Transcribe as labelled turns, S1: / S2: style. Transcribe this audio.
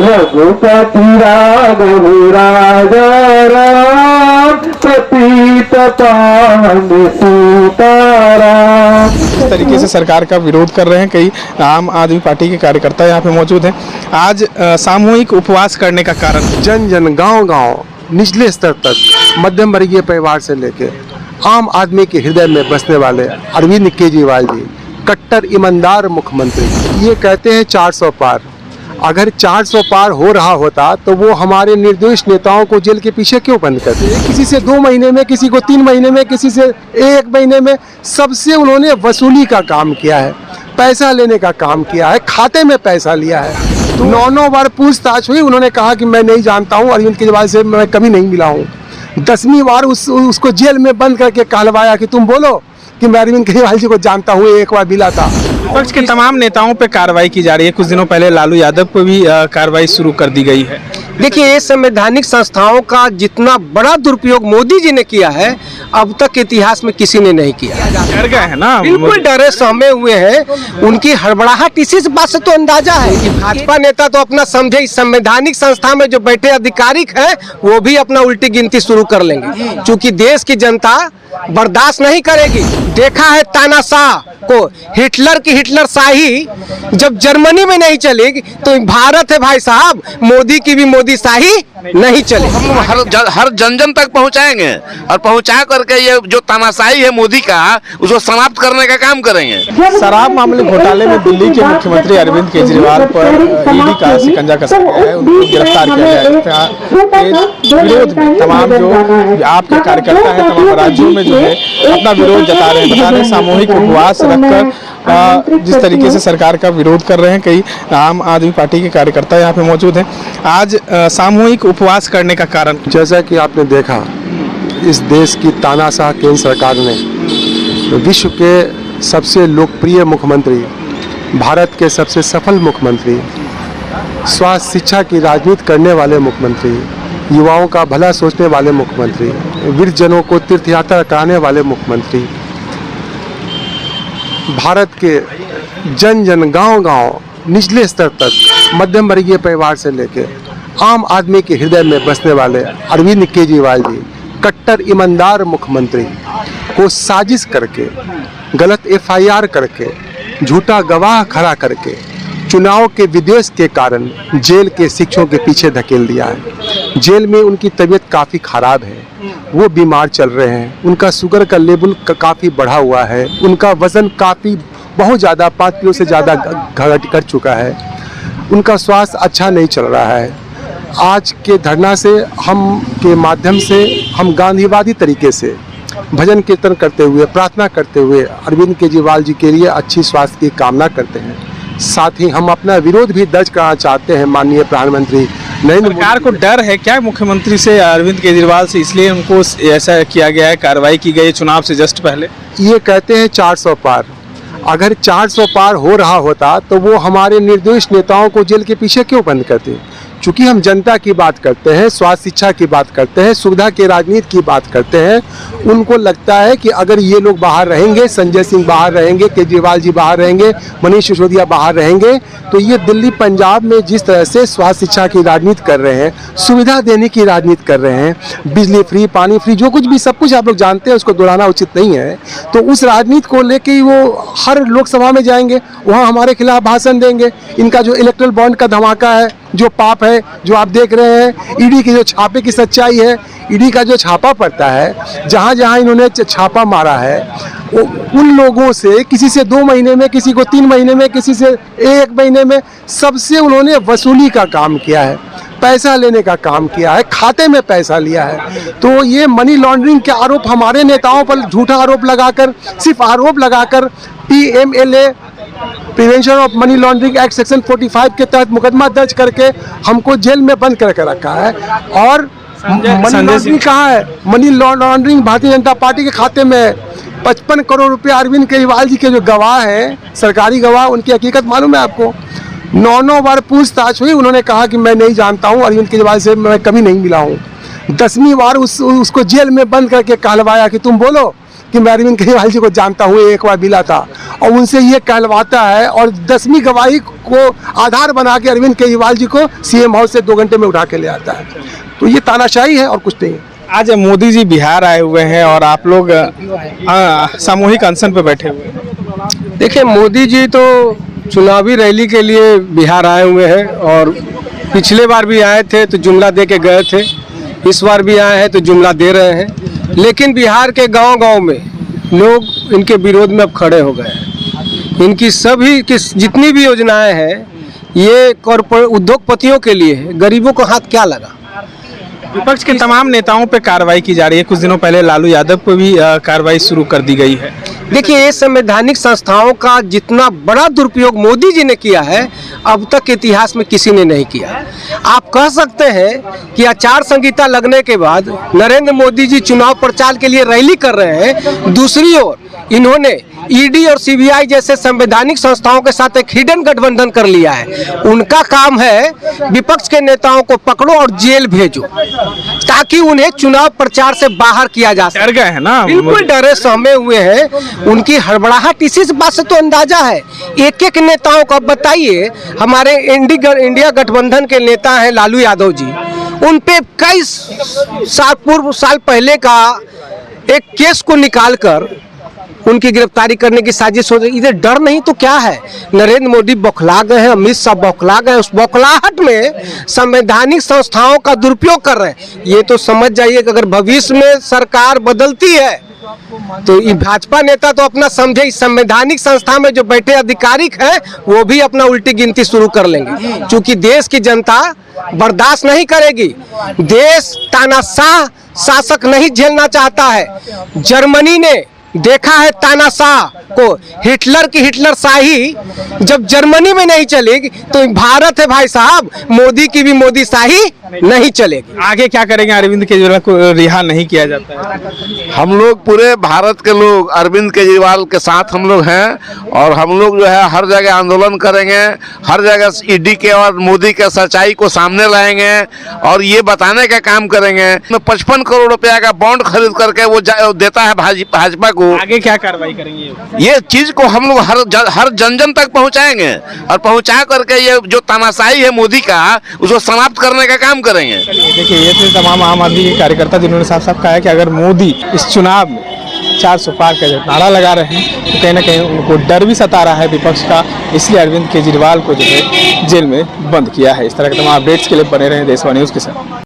S1: रघुपति राघव राजा राम पतित पावन सीताराम।
S2: इस तरीके से सरकार का विरोध कर रहे हैं कई आम आदमी पार्टी के कार्यकर्ता यहाँ पे मौजूद हैं। आज सामूहिक उपवास करने का कारण
S3: जन जन गांव-गांव निचले स्तर तक मध्यम वर्गीय परिवार से लेके आम आदमी के हृदय में बसने वाले अरविंद केजरीवाल जी कट्टर ईमानदार मुख्यमंत्री, ये कहते हैं 400 पार। अगर 400 पार हो रहा होता तो वो हमारे निर्दोष नेताओं को जेल के पीछे क्यों बंद करते? किसी से 2 महीने में, किसी को 3 महीने में, किसी से 1 महीने में, सबसे उन्होंने वसूली का काम किया है, पैसा लेने का काम किया है, खाते में पैसा लिया है। 9 बार पूछताछ हुई, उन्होंने कहा कि मैं नहीं जानता हूँ, अरविंद केजरीवाल से मैं कभी नहीं मिला हूँ। 10वीं बार उसको जेल में बंद करके कहलवाया कि तुम बोलो कि मैं अरविंद केजरीवाल जी को जानता हूँ, एक बार मिला था।
S2: विपक्ष के तमाम नेताओं पे कार्रवाई की जा रही है। कुछ दिनों पहले लालू यादव पे भी कार्रवाई शुरू कर दी गई है।
S4: देखिए, ये संवैधानिक संस्थाओं का जितना बड़ा दुरुपयोग मोदी जी ने किया है, अब तक इतिहास में किसी ने नहीं किया।
S2: डर गए हैं ना,
S4: बिल्कुल डरे सहमे हुए हैं। उनकी हड़बड़ाहट इसी बात से तो अंदाजा है कि भाजपा नेता तो अपना समझे इस संवैधानिक संस्था में जो बैठे अधिकारिक हैं वो भी अपना उल्टी गिनती शुरू कर लेंगे, क्योंकि देश की जनता बर्दाश्त नहीं करेगी। देखा है तानाशाह को, हिटलर की हिटलर शाही जब जर्मनी में नहीं चलेगी तो भारत है भाई साहब, मोदी की भी मोदी शाही नहीं चले।
S5: हम हर जन जन तक पहुंचाएंगे और पहुंचा करके ये जो तानाशाही है मोदी का, उसको समाप्त करने का काम करेंगे।
S2: शराब मामले घोटाले में दिल्ली के मुख्यमंत्री अरविंद केजरीवाल पर ईडी का शिकंजा कसा गया है, उनको गिरफ्तार किया गया है। विरोध में तमाम जो आपके कार्यकर्ता हैं तमाम राज्यों में जो है अपना विरोध जता रहे हैं। बता रहे सामूहिक उपवास रखकर जिस तरीके से सरकार का विरोध कर रहे हैं कई आम आदमी पार्टी के कार्यकर्ता यहाँ पे मौजूद हैं। आज सामूहिक उपवास करने का कारण,
S3: जैसा कि आपने देखा, इस देश की तानाशाह केंद्र सरकार ने विश्व के सबसे लोकप्रिय मुख्यमंत्री, भारत के सबसे सफल मुख्यमंत्री, स्वास्थ्य शिक्षा की राजनीति करने वाले मुख्यमंत्री, युवाओं का भला सोचने वाले मुख्यमंत्री, वृद्धजनों को तीर्थ यात्रा कराने वाले मुख्यमंत्री, भारत के जन जन गांव-गांव निचले स्तर तक मध्यम वर्गीय परिवार से लेके आम आदमी के हृदय में बसने वाले अरविंद केजरीवाल जी कट्टर ईमानदार मुख्यमंत्री को साजिश करके, गलत FIR करके, झूठा गवाह खड़ा करके चुनाव के विद्वेष के कारण जेल के शिक्षकों के पीछे धकेल दिया है। जेल में उनकी तबीयत काफ़ी ख़राब है, वो बीमार चल रहे हैं, उनका शुगर का लेवल काफ़ी बढ़ा हुआ है, उनका वज़न काफ़ी बहुत ज़्यादा 5 किलो से ज़्यादा घट कर चुका है, उनका स्वास्थ्य अच्छा नहीं चल रहा है। आज के धरना से के माध्यम से हम गांधीवादी तरीके से भजन कीर्तन करते हुए, प्रार्थना करते हुए अरविंद केजरीवाल जी के लिए अच्छी स्वास्थ्य की कामना करते हैं। साथ ही हम अपना विरोध भी दर्ज कराना चाहते हैं माननीय प्रधानमंत्री नरेंद्र मोदी।
S2: सरकार को डर है क्या मुख्यमंत्री से, अरविंद केजरीवाल से, इसलिए उनको ऐसा किया गया है, कार्रवाई की गई चुनाव से जस्ट पहले?
S3: ये कहते हैं 400 पार। अगर 400 पार हो रहा होता तो वो हमारे निर्दोष नेताओं को जेल के पीछे क्यों बंद करते? चूँकि हम जनता की बात करते हैं, स्वास्थ्य शिक्षा की बात करते हैं, सुविधा की राजनीति की बात करते हैं, उनको लगता है कि अगर ये लोग बाहर रहेंगे, संजय सिंह बाहर रहेंगे, केजरीवाल जी बाहर रहेंगे, मनीष सिसोदिया बाहर रहेंगे, तो ये दिल्ली पंजाब में जिस तरह से स्वास्थ्य शिक्षा की राजनीति कर रहे हैं, सुविधा देने की राजनीति कर रहे हैं, बिजली फ्री, पानी फ्री, जो कुछ भी सब कुछ आप लोग जानते हैं, उसको दोहराना उचित नहीं है। तो उस राजनीति को लेके ही वो हर लोकसभा में जाएंगे, वहाँ हमारे खिलाफ भाषण देंगे। इनका जो इलेक्ट्रल बॉन्ड का धमाका है, जो पाप है, जो आप देख रहे हैं, ईडी की जो छापे की सच्चाई है, ईडी का जो छापा पड़ता है, जहाँ जहाँ इन्होंने छापा मारा है, उन लोगों से किसी से 2 महीने में, किसी को 3 महीने में, किसी से 1 महीने में, सबसे उन्होंने वसूली का काम किया है, पैसा लेने का काम किया है, खाते में पैसा लिया है। तो ये मनी लॉन्ड्रिंग के आरोप हमारे नेताओं पर झूठा आरोप लगाकर, सिर्फ आरोप लगाकर PMLA prevention of money laundering act section 45 के तहत मुकदमा दर्ज करके हमको जेल में बंद करके रखा है। और मनी लॉन्ड्रिंग कहाँ है? Money laundering Bharatiya Janata party के खाते में 55 करोड़ रुपए अरविंद केजरीवाल जी के जो गवाह हैं, सरकारी गवाह, उनकी हकीकत मालूम है आपको? 9 बार पूछताछ हुई, उन्होंने कहा कि मैं नहीं जानता हूँ, अरविंद केजरीवाल से मैं कभी नहीं मिला हूँ। 10वीं बार उसको जेल में बंद करके कहलवाया कि तुम बोलो कि मैं अरविंद केजरीवाल जी को जानता हूँ, एक बार मिला था, और उनसे ये कहलवाता है और 10वीं गवाही को आधार बना के अरविंद केजरीवाल जी को सीएम हाउस से 2 घंटे में उठा के ले आता है। तो ये तानाशाही है और कुछ नहीं है।
S2: आज मोदी जी बिहार आए हुए हैं और आप लोग सामूहिक अनशन पे बैठे हुए हैं।
S4: देखिए, मोदी जी तो चुनावी रैली के लिए बिहार आए हुए हैं और पिछले बार भी आए थे तो जुमला दे के गए थे, इस बार भी आए हैं तो जुमला दे रहे हैं। लेकिन बिहार के गांव-गांव में लोग इनके विरोध में अब खड़े हो गए हैं। इनकी सभी की जितनी भी योजनाएं हैं ये कॉर्पोरेट उद्योगपतियों के लिए है, गरीबों को हाथ क्या लगा।
S2: विपक्ष के तमाम नेताओं पे कार्रवाई की जा रही है। कुछ दिनों पहले लालू यादव पे भी कार्रवाई शुरू कर दी गई है।
S4: देखिए, ये संवैधानिक संस्थाओं का जितना बड़ा दुरुपयोग मोदी जी ने किया है अब तक के इतिहास में किसी ने नहीं किया। आप कह सकते हैं कि आचार संहिता लगने के बाद नरेंद्र मोदी जी चुनाव प्रचार के लिए रैली कर रहे हैं, दूसरी ओर इन्होंने ईडी और सीबीआई जैसे संवैधानिक संस्थाओं के साथ एक हिडन गठबंधन कर लिया है। उनका काम है विपक्ष के नेताओं को पकड़ो और जेल भेजो ताकि उन्हें चुनाव प्रचार से बाहर किया जा सके।
S2: डर गए हैं ना,
S4: बिल्कुल डरे सहमे हुए हैं। उनकी हड़बड़ाहट इसी बात से तो अंदाजा है। एक एक नेताओं को बताइए, हमारे इंडिया गठबंधन के नेता हैं लालू यादव जी, उन पे कई साल पहले का एक केस को निकालकर उनकी गिरफ्तारी करने की साजिश हो रही। इधर डर नहीं तो क्या है। नरेंद्र मोदी बौखला गए हैं, अमित शाह बौखला गए, उस बौखलाहट में संवैधानिक संस्थाओं का दुरुपयोग कर रहे हैं। ये तो समझ जाइए कि अगर भविष्य में सरकार बदलती है तो ये भाजपा नेता तो अपना समझे इस संवैधानिक संस्था में जो बैठे अधिकारिक हैं वो भी अपना उल्टी गिनती शुरू कर लेंगे, क्योंकि देश की जनता बर्दाश्त नहीं करेगी। देश तानाशाह शासक नहीं झेलना चाहता है। जर्मनी ने देखा है तानाशाह को, हिटलर की हिटलर शाही जब जर्मनी में नहीं चलेगी तो भारत है भाई साहब, मोदी की भी मोदी शाही नहीं चलेगी।
S2: आगे क्या करेंगे? अरविंद केजरीवाल को रिहा नहीं किया जाता है।
S5: हम लोग पूरे भारत के लोग अरविंद केजरीवाल के साथ हम लोग हैं और हम लोग जो है हर जगह आंदोलन करेंगे, हर जगह ईडी के और मोदी के सच्चाई को सामने लाएंगे और ये बताने का काम करेंगे। 55 करोड़ रुपया का बॉन्ड खरीद करके वो देता है भाजपा को।
S2: आगे क्या कार्रवाई करेंगे?
S5: ये चीज को हम लोग हर जन जन तक पहुंचाएंगे और पहुंचा करके ये जो तानाशाही है मोदी का उसको समाप्त करने का काम करेंगे।
S2: देखिए, ये थे तमाम आम आदमी के कार्यकर्ता जिन्होंने साफ साफ कहा है कि अगर मोदी इस चुनाव में 400 पार का नारा लगा रहे हैं तो कहीं ना कहीं उनको डर भी सता रहा है विपक्ष का, इसलिए अरविंद केजरीवाल को जो है जेल में बंद किया है। इस तरह के तमाम अपडेट्स के लिए बने रहें देशवा न्यूज़ के साथ।